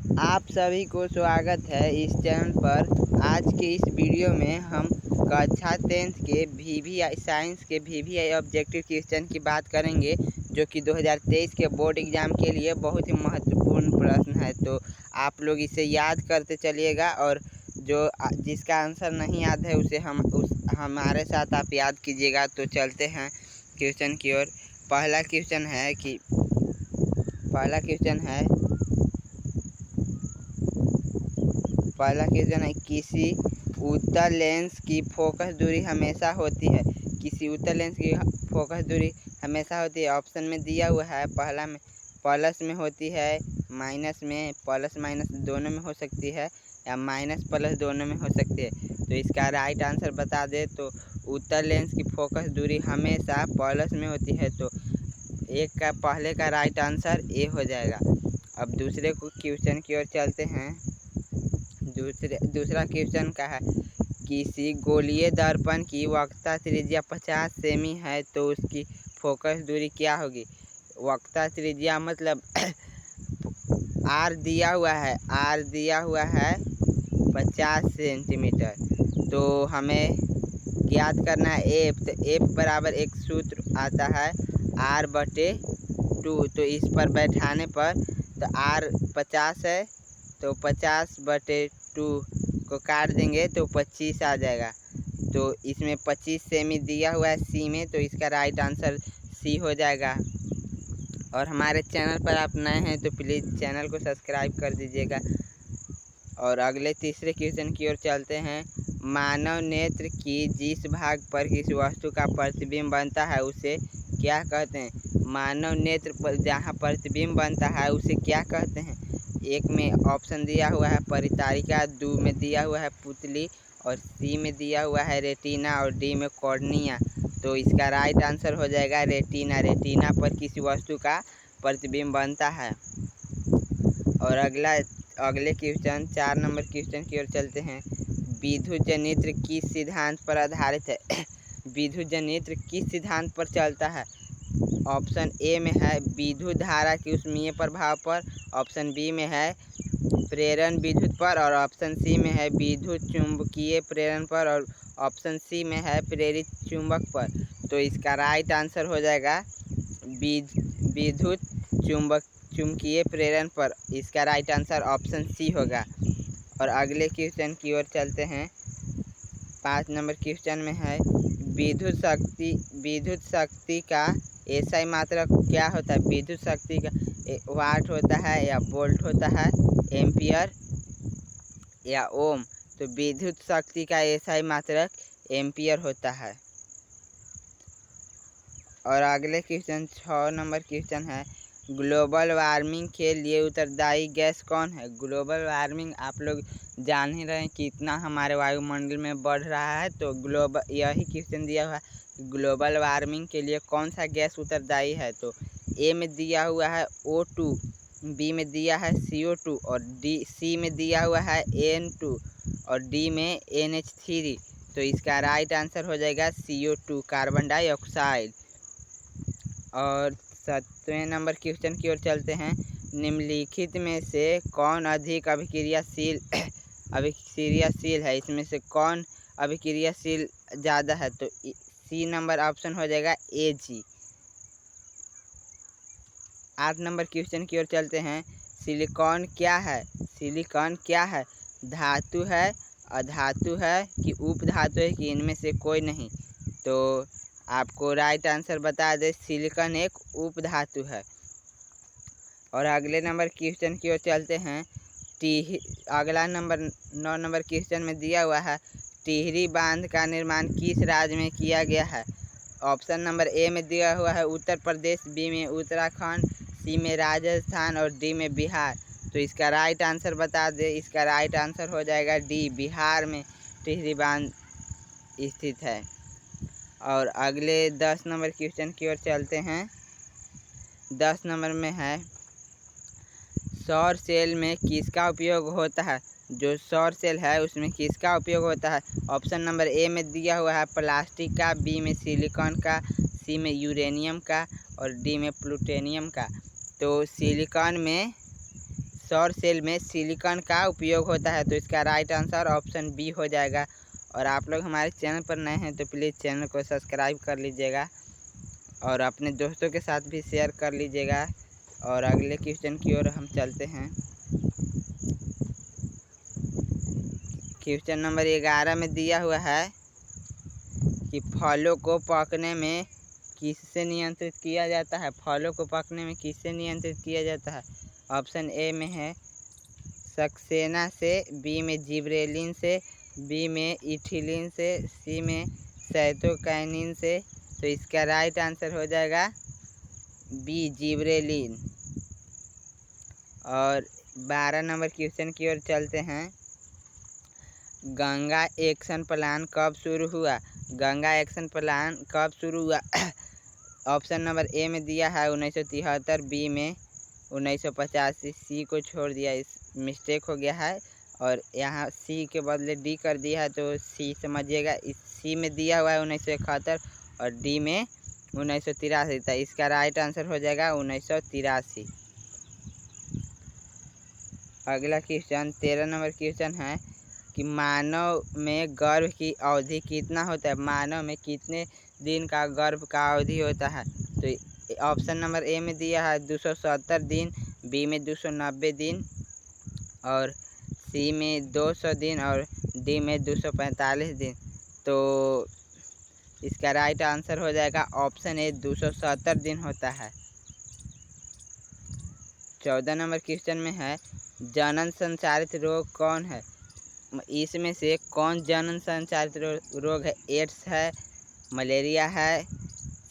आप सभी को स्वागत है इस चैनल पर। आज के इस वीडियो में हम कक्षा 10th के VVI साइंस के VVI ऑब्जेक्टिव क्वेश्चन की बात करेंगे, जो कि 2023 के बोर्ड एग्ज़ाम के लिए बहुत ही महत्वपूर्ण प्रश्न है। तो आप लोग इसे याद करते चलिएगा, और जिसका आंसर नहीं याद है उसे हमारे साथ आप याद कीजिएगा। तो चलते हैं क्वेश्चन की ओर। पहला क्वेश्चन है किसी उत्तल लेंस की फोकस दूरी हमेशा होती है। किसी उत्तल लेंस की फोकस दूरी हमेशा होती है। ऑप्शन में दिया हुआ है, पहला में प्लस में होती है, माइनस में, प्लस माइनस दोनों में हो सकती है, या माइनस प्लस दोनों में हो सकती है। तो इसका राइट आंसर बता दे तो उत्तल लेंस की फोकस दूरी हमेशा प्लस में होती है। तो पहले का राइट आंसर ए हो जाएगा। अब दूसरे क्वेश्चन की ओर चलते हैं। दूसरा क्वेश्चन का है, किसी गोलीय दर्पण की वक्रता त्रिज्या 50 सेमी है तो उसकी फोकस दूरी क्या होगी। वक्रता त्रिज्या मतलब आर दिया हुआ है 50 सेंटीमीटर। तो हमें ज्ञात करना है एफ। तो एफ बराबर एक सूत्र आता है R/2। तो इस पर बैठाने पर तो R 50 है, तो 50/2 को काट देंगे तो 25 आ जाएगा। तो इसमें 25 सेमी दिया हुआ है सी में, तो इसका राइट आंसर सी हो जाएगा। और हमारे चैनल पर आप नए हैं तो प्लीज़ चैनल को सब्सक्राइब कर दीजिएगा। और अगले तीसरे क्वेश्चन की ओर चलते हैं। मानव नेत्र की जिस भाग पर किसी वस्तु का प्रतिबिंब बनता है उसे क्या कहते हैं। मानव नेत्र पर जहाँ प्रतिबिंब बनता है उसे क्या कहते हैं। एक में ऑप्शन दिया हुआ है परितारिका, 2 में दिया हुआ है पुतली, और सी में दिया हुआ है रेटिना, और डी में कॉर्निया। तो इसका राइट आंसर हो जाएगा रेटिना। रेटिना पर किसी वस्तु का प्रतिबिंब बनता है। और अगले क्वेश्चन 4 नंबर क्वेश्चन की ओर चलते हैं। विद्युत जनित्र किस सिद्धांत पर आधारित है। विद्युत जनित्र किस सिद्धांत पर चलता है। ऑप्शन ए में है विद्युत धारा के ऊष्मीय प्रभाव पर, ऑप्शन बी में है प्रेरण विद्युत पर, और ऑप्शन सी में है विद्युत चुंबकीय प्रेरण पर, और ऑप्शन सी में है प्रेरित चुंबक पर। तो इसका राइट आंसर हो जाएगा विद्युत चुंबकीय प्रेरण पर। इसका राइट आंसर ऑप्शन सी होगा। और अगले क्वेश्चन की ओर चलते हैं। 5 नंबर क्वेश्चन में है विद्युत शक्ति का एसआई मात्रक क्या होता है। विद्युत शक्ति का वाट होता है, या वोल्ट होता है, एम्पियर या ओम। तो विद्युत शक्ति का एसआई मात्रक एम्पियर होता है। और अगले क्वेश्चन 6 नंबर क्वेश्चन है, ग्लोबल वार्मिंग के लिए उत्तरदायी गैस कौन है। ग्लोबल वार्मिंग आप लोग जान ही रहे हैं कि कितना हमारे वायुमंडल में बढ़ रहा है। तो यही क्वेश्चन दिया हुआ है, ग्लोबल वार्मिंग के लिए कौन सा गैस उत्तरदायी है। तो ए में दिया हुआ है O2, बी में दिया है CO2, और सी में दिया हुआ है N2, और डी में NH3। तो इसका राइट आंसर हो जाएगा CO2, कार्बन डाइऑक्साइड। और 7वें नंबर क्वेश्चन की ओर चलते हैं। निम्नलिखित में से कौन अधिक अभिक्रियाशील है। इसमें से कौन अभिक्रियाशील ज़्यादा है। तो सी नंबर ऑप्शन हो जाएगा AG। 8 नंबर क्वेश्चन की ओर चलते हैं। सिलिकॉन क्या है। सिलिकॉन क्या है, धातु है, अधातु है, कि उपधातु है, कि इनमें से कोई नहीं। तो आपको राइट आंसर बता दें, सिलिकॉन एक उपधातु है। और अगले नंबर क्वेश्चन की ओर चलते हैं। अगला 9 नंबर क्वेश्चन में दिया हुआ है, टिहरी बांध का निर्माण किस राज्य में किया गया है। ऑप्शन नंबर ए में दिया हुआ है उत्तर प्रदेश, बी में उत्तराखंड, सी में राजस्थान, और डी में बिहार। तो इसका राइट आंसर बता दें। इसका राइट आंसर हो जाएगा डी, बिहार में टिहरी बांध स्थित है। और अगले 10 नंबर क्वेश्चन की ओर चलते हैं। 10 नंबर में है, सौर सेल में किसका उपयोग होता है। जो सौर सेल है उसमें किसका उपयोग होता है। ऑप्शन नंबर ए में दिया हुआ है प्लास्टिक का, बी में सिलिकॉन का, सी में यूरेनियम का, और डी में प्लूटोनियम का। तो सौर सेल में सिलिकॉन का उपयोग होता है। तो इसका राइट आंसर ऑप्शन बी हो जाएगा। और आप लोग हमारे चैनल पर नए हैं तो प्लीज़ चैनल को सब्सक्राइब कर लीजिएगा और अपने दोस्तों के साथ भी शेयर कर लीजिएगा। और अगले क्वेश्चन की ओर हम चलते हैं। क्वेश्चन नंबर 11 में दिया हुआ है कि फलों को पकने में किससे नियंत्रित किया जाता है। फलों को पकने में किससे नियंत्रित किया जाता है। ऑप्शन ए में है सक्सेना से, बी में जिब्रेलिन से, बी में इथिलीन से, सी में साइटोकाइनिन से। तो इसका राइट आंसर हो जाएगा बी जिब्रेलिन। और 12 नंबर क्वेश्चन की ओर चलते हैं। गंगा एक्शन प्लान कब शुरू हुआ। गंगा एक्शन प्लान कब शुरू हुआ। ऑप्शन नंबर ए में दिया है 1973, बी में 1985, सी को छोड़ दिया, इस मिस्टेक हो गया है और यहाँ सी के बदले डी कर दिया है तो सी समझिएगा। इस सी में दिया हुआ है 1971 और डी में 1983 था। इसका राइट आंसर हो जाएगा 1983। अगला क्वेश्चन 13 नंबर क्वेश्चन है कि मानव में गर्भ की अवधि कितना होता है। मानव में कितने दिन का गर्भ का अवधि होता है। तो ऑप्शन नंबर ए में दिया है 270 दिन, बी में 290 दिन और सी में 200 दिन और डी में 245 दिन। तो इसका राइट आंसर हो जाएगा ऑप्शन ए 270 दिन होता है। 14 नंबर क्वेश्चन में है जनन संचारित रोग कौन है। इसमें से कौन जनन संचारित रोग है। एड्स है, मलेरिया है,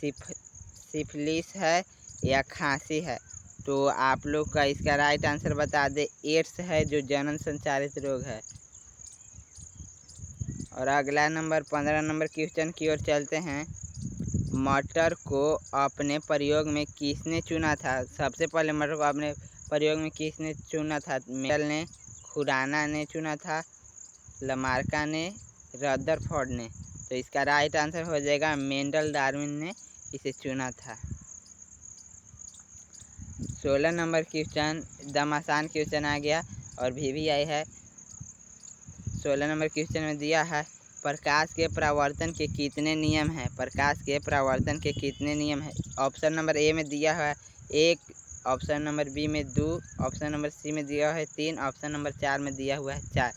सिफिलिस है या खांसी है। तो आप लोग का इसका राइट आंसर बता दें, एड्स है जो जनन संचारित रोग है। और अगला नंबर 15 नंबर क्वेश्चन की ओर चलते हैं। मटर को अपने प्रयोग में किसने चुना था। सबसे पहले मटर को अपने प्रयोग में किसने चुना था। मेंडल ने, खुराना ने चुना था, लमार्का ने, रदरफोर्ड ने। तो इसका राइट आंसर हो जाएगा मेंडल डार्विन ने इसे चुना था। 16 नंबर क्वेश्चन एकदम आसान क्वेश्चन आ गया और भी आई है। 16 नंबर क्वेश्चन में दिया है प्रकाश के परावर्तन के कितने नियम हैं। प्रकाश के परावर्तन के कितने नियम हैं। ऑप्शन नंबर ए में दिया है 1, ऑप्शन नंबर बी में 2, ऑप्शन नंबर सी में दिया है 3, ऑप्शन नंबर 4 में दिया हुआ है 4।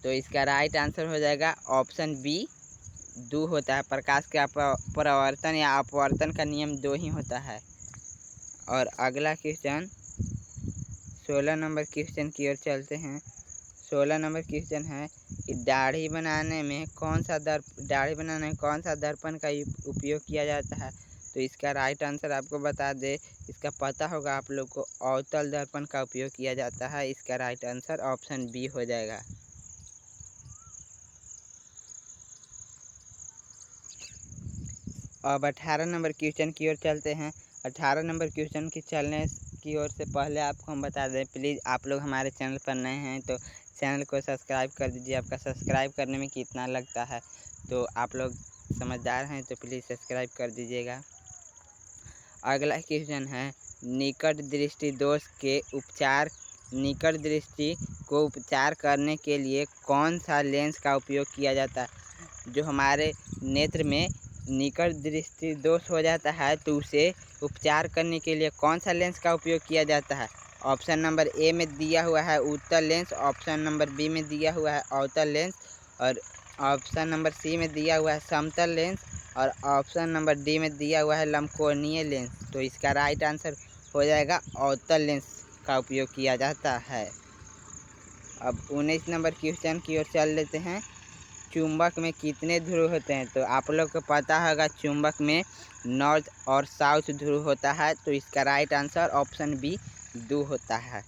तो इसका राइट आंसर हो जाएगा ऑप्शन बी 2 होता है। प्रकाश का परावर्तन या अपवर्तन का नियम 2 ही होता है। और अगला क्वेश्चन 16 नंबर क्वेश्चन की ओर चलते हैं। 16 नंबर क्वेश्चन है कि दाढ़ी बनाने में कौन सा दर्पण का उपयोग किया जाता है। तो इसका राइट आंसर आपको बता दे, इसका पता होगा आप लोग को, अवतल दर्पण का उपयोग किया जाता है। इसका राइट आंसर ऑप्शन बी हो जाएगा। अब 18 नंबर क्वेश्चन की ओर चलते हैं। 18 नंबर क्वेश्चन की चलने की ओर से पहले आपको हम बता दें, प्लीज़ आप लोग हमारे चैनल पर नए हैं तो चैनल को सब्सक्राइब कर दीजिए। आपका सब्सक्राइब करने में कितना लगता है, तो आप लोग समझदार हैं तो प्लीज़ सब्सक्राइब कर दीजिएगा। अगला क्वेश्चन है निकट दृष्टि दोष के उपचार। निकट दृष्टि को उपचार करने के लिए कौन सा लेंस का उपयोग किया जाता है। जो हमारे नेत्र में निकट दृष्टि दोष हो जाता है तो उसे उपचार करने के लिए कौन सा लेंस का उपयोग किया जाता है। ऑप्शन नंबर ए में दिया हुआ है उत्तल लेंस, ऑप्शन नंबर बी में दिया हुआ है अवतल लेंस और ऑप्शन नंबर सी में दिया हुआ है समतल लेंस और ऑप्शन नंबर डी में दिया हुआ है लंबकोणीय लेंस। तो इसका राइट आंसर हो जाएगा अवतल लेंस का उपयोग किया जाता है। अब 19 नंबर क्वेश्चन की ओर चल लेते हैं। चुंबक में कितने ध्रुव होते हैं। तो आप लोग को पता होगा चुंबक में नॉर्थ और साउथ ध्रुव होता है। तो इसका राइट आंसर ऑप्शन बी 2 होता है।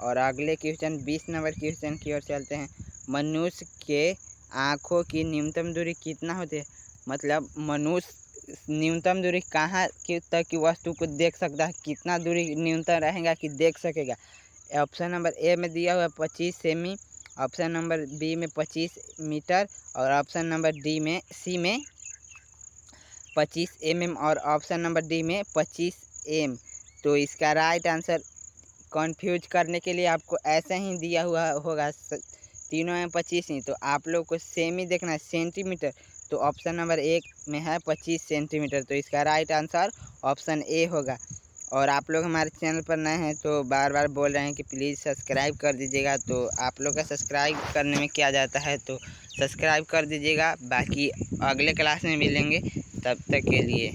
और अगले क्वेश्चन 20 नंबर क्वेश्चन की ओर चलते हैं। मनुष्य के आँखों की न्यूनतम दूरी कितना होती है। मतलब मनुष्य न्यूनतम दूरी कहाँ तक की वस्तु को देख सकता है, कितना दूरी न्यूनतम रहेगा कि देख सकेगा। ऑप्शन नंबर ए में दिया हुआ 25 सेमी, ऑप्शन नंबर बी में 25 मीटर और ऑप्शन नंबर सी में 25 mm और ऑप्शन नंबर डी में 25 m। तो इसका राइट आंसर कंफ्यूज करने के लिए आपको ऐसे ही दिया हुआ होगा, तीनों में 25 ही, तो आप लोग को सेमी देखना है, सेंटीमीटर। तो ऑप्शन नंबर 1 में है 25 सेंटीमीटर, तो इसका राइट आंसर ऑप्शन ए होगा। और आप लोग हमारे चैनल पर नए हैं तो बार बार बोल रहे हैं कि प्लीज़ सब्सक्राइब कर दीजिएगा। तो आप लोग का सब्सक्राइब करने में क्या जाता है, तो सब्सक्राइब कर दीजिएगा। बाकी अगले क्लास में मिलेंगे, तब तक के लिए।